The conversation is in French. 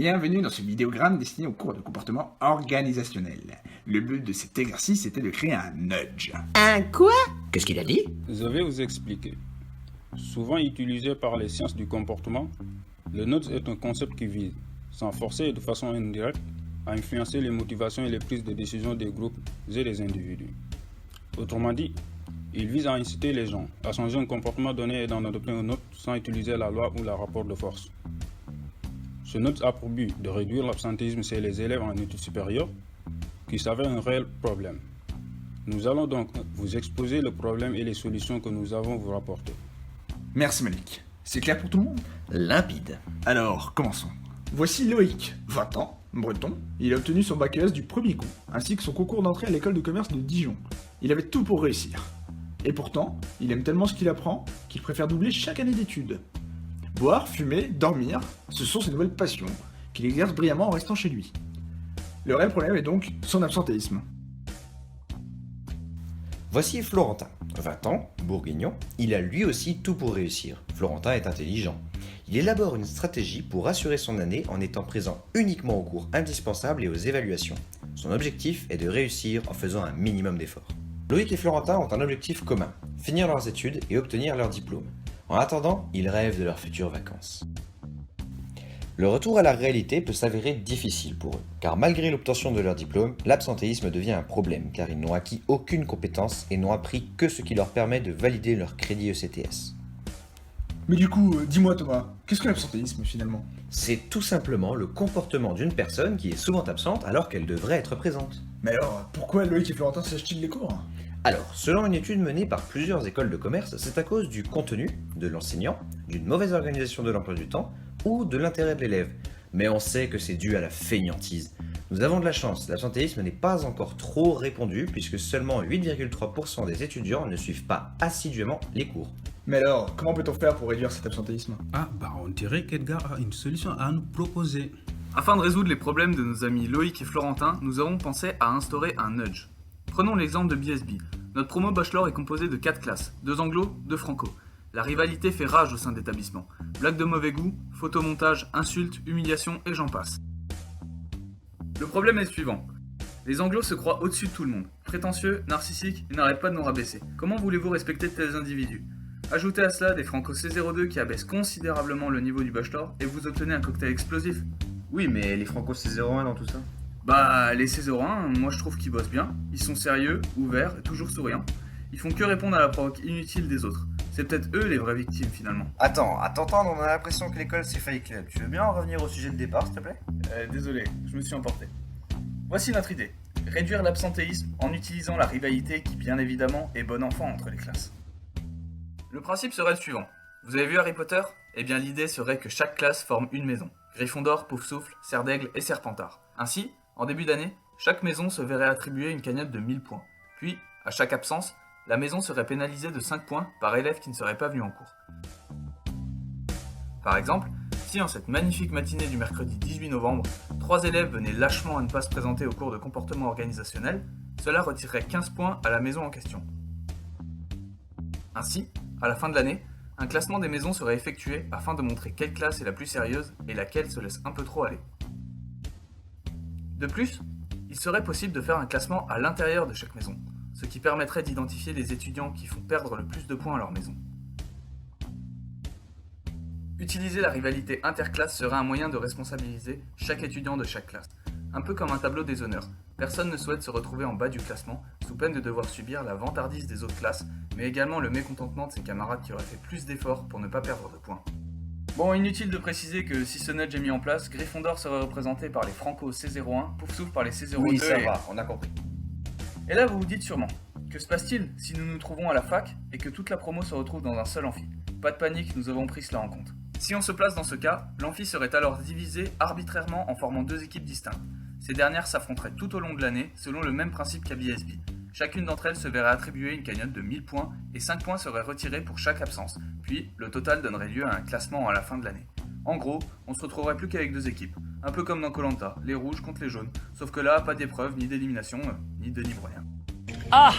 Bienvenue dans ce vidéogramme destiné au cours de comportement organisationnel. Le but de cet exercice était de créer un nudge. Un quoi? Qu'est-ce qu'il a dit? Je vais vous expliquer. Souvent utilisé par les sciences du comportement, le nudge est un concept qui vise, sans forcer et de façon indirecte, à influencer les motivations et les prises de décision des groupes et des individus. Autrement dit, il vise à inciter les gens à changer un comportement donné et d'en adopter un autre sans utiliser la loi ou le rapport de force. Ce nudge a pour but de réduire l'absentéisme chez les élèves en études supérieures, qui s'avère un réel problème. Nous allons donc vous exposer le problème et les solutions que nous avons vous rapporter. Merci Malik. C'est clair pour tout le monde? Limpide. Alors, commençons. Voici Loïc, 20 ans, breton. Il a obtenu son bac ES du premier coup, ainsi que son concours d'entrée à l'école de commerce de Dijon. Il avait tout pour réussir. Et pourtant, il aime tellement ce qu'il apprend qu'il préfère doubler chaque année d'études. Boire, fumer, dormir, ce sont ses nouvelles passions, qu'il exerce brillamment en restant chez lui. Le réel problème est donc son absentéisme. Voici Florentin, 20 ans, bourguignon. Il a lui aussi tout pour réussir. Florentin est intelligent. Il élabore une stratégie pour assurer son année en étant présent uniquement aux cours indispensables et aux évaluations. Son objectif est de réussir en faisant un minimum d'efforts. Loïc et Florentin ont un objectif commun, finir leurs études et obtenir leur diplôme. En attendant, ils rêvent de leurs futures vacances. Le retour à la réalité peut s'avérer difficile pour eux, car malgré l'obtention de leur diplôme, l'absentéisme devient un problème, car ils n'ont acquis aucune compétence et n'ont appris que ce qui leur permet de valider leur crédit ECTS. Mais du coup, dis-moi Thomas, qu'est-ce que l'absentéisme finalement? C'est tout simplement le comportement d'une personne qui est souvent absente alors qu'elle devrait être présente. Mais alors, pourquoi Loïc et Florentin sèchent-ils les cours? Alors, selon une étude menée par plusieurs écoles de commerce, c'est à cause du contenu, de l'enseignant, d'une mauvaise organisation de l'emploi du temps ou de l'intérêt de l'élève. Mais on sait que c'est dû à la fainéantise. Nous avons de la chance, l'absentéisme n'est pas encore trop répandu puisque seulement 8,3% des étudiants ne suivent pas assidûment les cours. Mais alors, comment peut-on faire pour réduire cet absentéisme? On dirait qu'Edgar a une solution à nous proposer. Afin de résoudre les problèmes de nos amis Loïc et Florentin, nous avons pensé à instaurer un nudge. Prenons l'exemple de BSB. Notre promo bachelor est composé de 4 classes, 2 anglo, 2 franco. La rivalité fait rage au sein de l'établissement. Blagues de mauvais goût, photomontage, insultes, humiliations et j'en passe. Le problème est le suivant. Les anglos se croient au-dessus de tout le monde. Prétentieux, narcissiques, ils n'arrêtent pas de nous rabaisser. Comment voulez-vous respecter de tels individus? Ajoutez à cela des franco C02 qui abaissent considérablement le niveau du bachelor et vous obtenez un cocktail explosif. Oui, mais les Franco C01 dans tout ça. Bah, les C01, moi je trouve qu'ils bossent bien. Ils sont sérieux, ouverts et toujours souriants. Ils font que répondre à la provoque inutile des autres. C'est peut-être eux les vraies victimes finalement. Attends, à t'entendre, on a l'impression que l'école c'est Fight Club. Tu veux bien en revenir au sujet de départ, s'il te plaît? Désolé, je me suis emporté. Voici notre idée. Réduire l'absentéisme en utilisant la rivalité qui, bien évidemment, est bon enfant entre les classes. Le principe serait le suivant. Vous avez vu Harry Potter? Eh bien l'idée serait que chaque classe forme une maison. Gryffondor, Poufsouffle, Serre d'Aigle et Serpentard. Ainsi, en début d'année, chaque maison se verrait attribuer une cagnotte de 1000 points. Puis, à chaque absence, la maison serait pénalisée de 5 points par élève qui ne serait pas venu en cours. Par exemple, si en cette magnifique matinée du mercredi 18 novembre, 3 élèves venaient lâchement à ne pas se présenter au cours de comportement organisationnel, cela retirerait 15 points à la maison en question. Ainsi, à la fin de l'année, un classement des maisons serait effectué afin de montrer quelle classe est la plus sérieuse et laquelle se laisse un peu trop aller. De plus, il serait possible de faire un classement à l'intérieur de chaque maison, ce qui permettrait d'identifier les étudiants qui font perdre le plus de points à leur maison. Utiliser la rivalité interclasse serait un moyen de responsabiliser chaque étudiant de chaque classe, un peu comme un tableau des honneurs. Personne ne souhaite se retrouver en bas du classement, sous peine de devoir subir la vantardise des autres classes, mais également le mécontentement de ses camarades qui auraient fait plus d'efforts pour ne pas perdre de points. Bon, inutile de préciser que si ce nudge est mis en place, Gryffondor serait représenté par les Franco C01, Poufsouffle par les C02 Oui, ça et... va, on a compris. Et là, vous vous dites sûrement, que se passe-t-il si nous nous trouvons à la fac et que toute la promo se retrouve dans un seul amphi? Pas de panique, nous avons pris cela en compte. Si on se place dans ce cas, l'amphi serait alors divisé arbitrairement en formant 2 équipes distinctes. Ces dernières s'affronteraient tout au long de l'année selon le même principe qu'à BSB. Chacune d'entre elles se verrait attribuer une cagnotte de 1000 points et 5 points seraient retirés pour chaque absence, puis le total donnerait lieu à un classement à la fin de l'année. En gros, on se retrouverait plus qu'avec 2 équipes, un peu comme dans Koh-Lanta, les rouges contre les jaunes, sauf que là, pas d'épreuve, ni d'élimination, ni de ni rien. Ah!